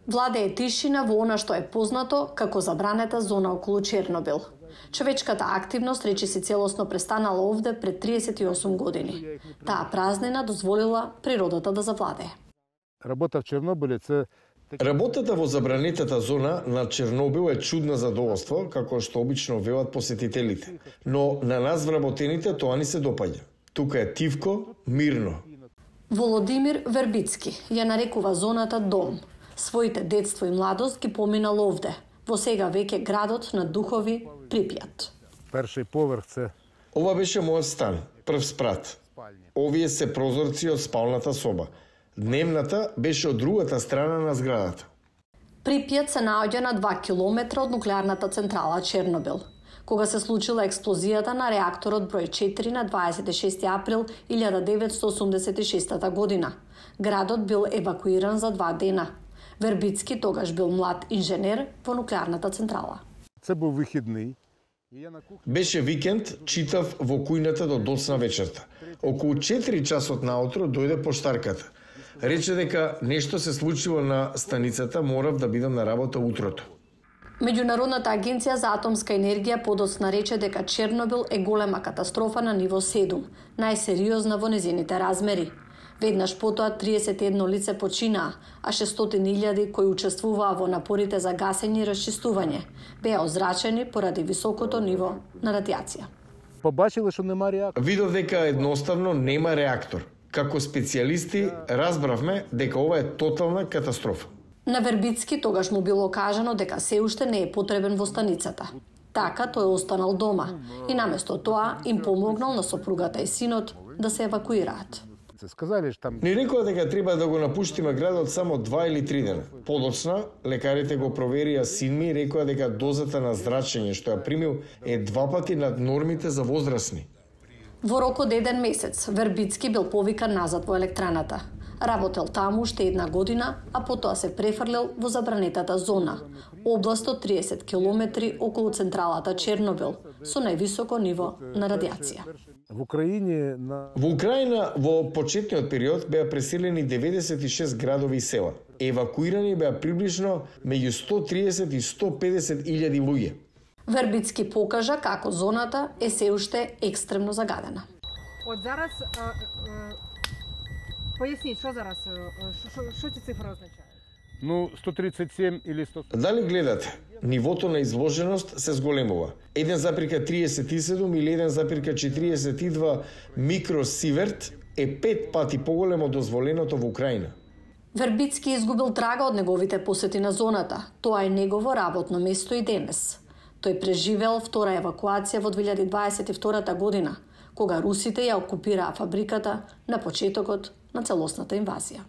Владее тишина во она што е познато како забранета зона околу Чернобил. Човечката активност речиси целосно престанала овде пред 38 години. Таа празнина дозволила природата да завладее. Работата во забранетата зона на Чернобил е чудна задоволство, како што обично велат посетителите. Но на нас вработените тоа ни се допаѓа. Тука е тивко, мирно. Володимир Вербицки ја нарекува зоната дом. Своите детство и младост ги поминал овде, во сега веќе градот на духови Припјат. Ова беше мојот стан, прв спрат. Овие се прозорци од спалната соба. Дневната беше од другата страна на зградата. Припјат се наоѓа на 2 километра од нуклеарната централа Чернобил. Кога се случила експлозијата на реакторот број 4 на 26 април 1986 година, градот бил евакуиран за 2 дена. Вербицки тогаш бил млад инженер во нуклеарната централа. Беше викенд, читав во кујната до доцна вечерта. Околу 4 часот наутро дојде поштарката. Рече дека нешто се случило на станицата, морав да бидам на работа утрото. Меѓународната агенција за атомска енергија подоцна рече дека Чернобил е голема катастрофа на ниво 7, најсериозна во незините размери. Веднаш потоа 31 лице починаа, а 600.000 кои учествуваа во напорите за гасење и расчистување беа озрачени поради високото ниво на радиација. Видов дека едноставно нема реактор. Како специјалисти разбравме дека ова е тотална катастрофа. На Вербицки тогаш му било кажано дека се уште не е потребен во станицата. Така тој останал дома и наместо тоа им помогнал на сопругата и синот да се евакуираат. Ни рекоа дека треба да го напуштиме градот само 2 или 3 дена. Подоцна, лекарите го проверија син ми и рекоа дека дозата на зрачење што ја примил е 2 пати над нормите за возрастни. Во рок од 1 месец, Вербицки бил повикан назад во електраната. Работел таму уште 1 година, а потоа се префрлил во забранетата зона, област од 30 километри околу централата Чернобил, со највисоко ниво на радиација. Во Украина во почетниот период беа преселени 96 градови и села. Евакуирани беа приближно меѓу 130 и 150 илјади луѓе. Вербицки покажа како зоната е се уште екстремно загадена. Од зараз појасни што зараз што ќе цифра означава? 137 или 100. Дали гледате? Нивото на изложеност се зголемува. 1,37 или 1,42 микросиверт е 5 пати поголемо од дозволеното во Украина. Вербицки изгубил трага од неговите посети на зоната. Тоа е негово работно место и денес. Тој преживел втора евакуација во 2022 година, кога русите ја окупираа фабриката на почетокот на целосната инвазија.